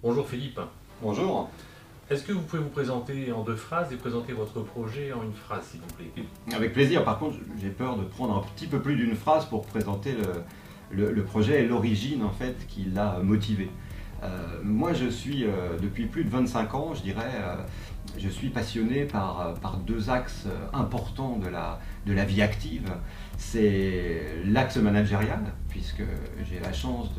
Bonjour Philippe. Bonjour. Est-ce que vous pouvez vous présenter en deux phrases et présenter votre projet en une phrase, s'il vous plaît? Avec plaisir. Par contre, j'ai peur de prendre un petit peu plus d'une phrase pour présenter le projet et l'origine en fait qui l'a motivé. Moi, je suis depuis plus de 25 ans, je dirais, je suis passionné par deux axes importants de la vie active. C'est l'axe managérial, puisque j'ai la chance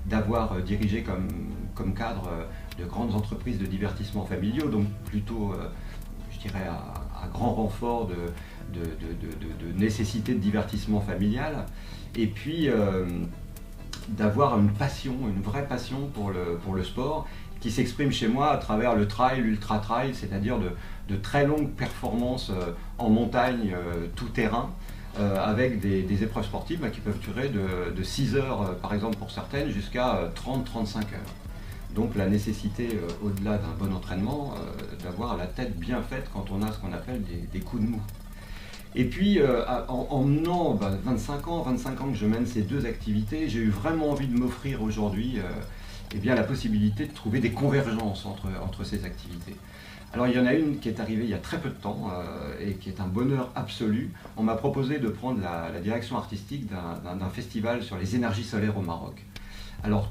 d'avoir dirigé comme cadre de grandes entreprises de divertissement familiaux, donc plutôt, je dirais, à grand renfort de nécessité de divertissement familial. Et puis, d'avoir une passion, une vraie passion pour le sport, qui s'exprime chez moi à travers le trail, l'ultra-trail, c'est-à-dire de très longues performances en montagne, tout terrain, avec des épreuves sportives qui peuvent durer de 6 heures, par exemple pour certaines, jusqu'à 30-35 heures. Donc la nécessité, au-delà d'un bon entraînement, d'avoir la tête bien faite quand on a ce qu'on appelle des coups de mou. Et puis, en menant 25 ans que je mène ces deux activités, j'ai eu vraiment envie de m'offrir aujourd'hui eh bien, la possibilité de trouver des convergences entre ces activités. Alors il y en a une qui est arrivée il y a très peu de temps et qui est un bonheur absolu. On m'a proposé de prendre la direction artistique d'un festival sur les énergies solaires au Maroc. Alors,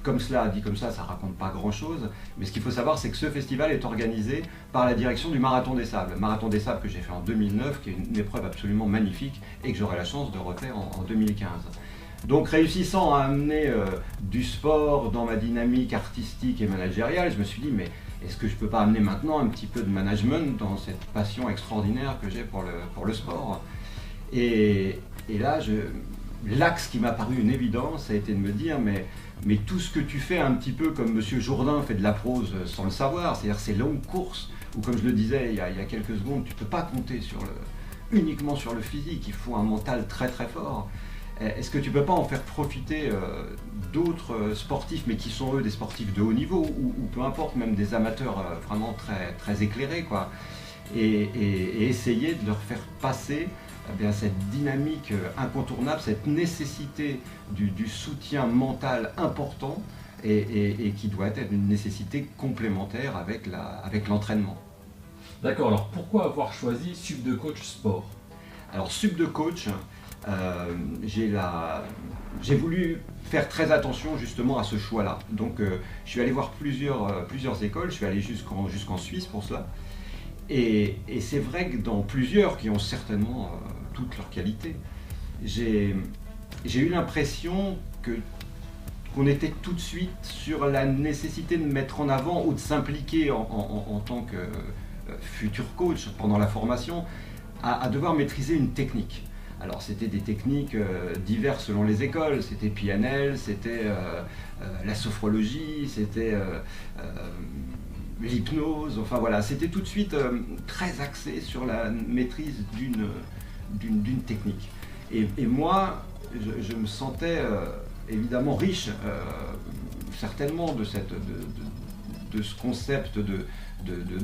comme cela, dit comme ça ne raconte pas grand-chose, mais ce qu'il faut savoir, c'est que ce festival est organisé par la direction du Marathon des Sables. Marathon des Sables que j'ai fait en 2009, qui est une épreuve absolument magnifique et que j'aurai la chance de refaire en 2015. Donc réussissant à amener du sport dans ma dynamique artistique et managériale, je me suis dit, mais est-ce que je ne peux pas amener maintenant un petit peu de management dans cette passion extraordinaire que j'ai pour le sport? Et là, l'axe qui m'a paru une évidence, ça a été de me dire, mais tout ce que tu fais un petit peu comme Monsieur Jourdain fait de la prose sans le savoir, c'est-à-dire ces longues courses, où comme je le disais il y a quelques secondes, tu ne peux pas compter uniquement sur le physique, il faut un mental très très fort. Est-ce que tu ne peux pas en faire profiter d'autres sportifs, mais qui sont eux des sportifs de haut niveau, ou peu importe, même des amateurs vraiment très, très éclairés, quoi, et essayer de leur faire passer eh bien, cette dynamique incontournable, cette nécessité du soutien mental important et qui doit être une nécessité complémentaire avec l'entraînement. D'accord, alors pourquoi avoir choisi Sub de Coach Sport? Alors Sub de Coach, j'ai voulu faire très attention justement à ce choix-là. Donc je suis allé voir plusieurs écoles, je suis allé jusqu'en Suisse pour cela. Et c'est vrai que dans plusieurs qui ont certainement toutes leurs qualités, j'ai eu l'impression qu'on était tout de suite sur la nécessité de mettre en avant ou de s'impliquer en tant que futur coach pendant la formation, à devoir maîtriser une technique. Alors c'était des techniques diverses selon les écoles, c'était PNL, c'était la sophrologie, c'était l'hypnose, enfin voilà, c'était tout de suite très axé sur la maîtrise d'une technique. Et moi, je me sentais évidemment riche, certainement, de ce concept de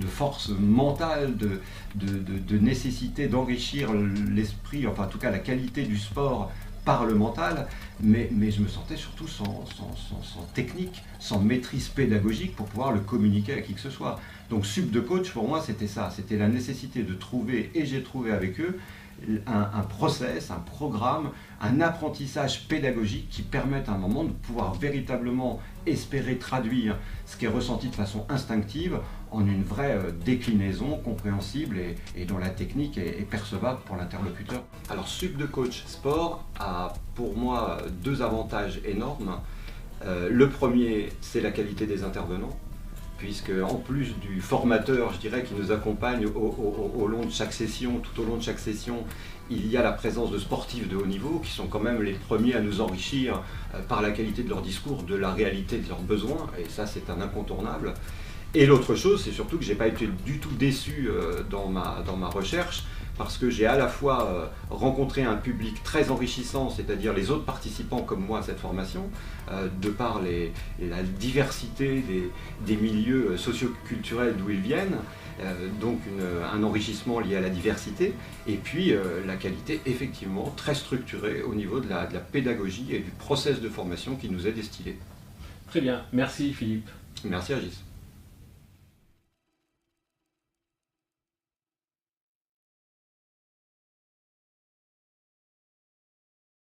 force mentale, de nécessité d'enrichir l'esprit, enfin en tout cas la qualité du sport par le mental, mais je me sentais surtout sans technique, sans maîtrise pédagogique pour pouvoir le communiquer à qui que ce soit. Donc Sub de Coach, pour moi, c'était ça, c'était la nécessité de trouver, et j'ai trouvé avec eux, un process, un programme, un apprentissage pédagogique qui permette à un moment de pouvoir véritablement espérer traduire ce qui est ressenti de façon instinctive en une vraie déclinaison compréhensible et dont la technique est percevable pour l'interlocuteur. Alors Sub de Coach Sport a pour moi deux avantages énormes. Le premier, c'est la qualité des intervenants, puisque en plus du formateur, je dirais, qui nous accompagne au long de chaque session, tout au long de chaque session, il y a la présence de sportifs de haut niveau qui sont quand même les premiers à nous enrichir par la qualité de leur discours, de la réalité de leurs besoins, et ça c'est un incontournable. Et l'autre chose, c'est surtout que je n'ai pas été du tout déçu dans ma recherche, parce que j'ai à la fois rencontré un public très enrichissant, c'est-à-dire les autres participants comme moi à cette formation, de par la diversité des milieux socio-culturels d'où ils viennent, donc un enrichissement lié à la diversité, et puis la qualité effectivement très structurée au niveau de la pédagogie et du process de formation qui nous est destiné. Très bien, merci Philippe. Merci Régis.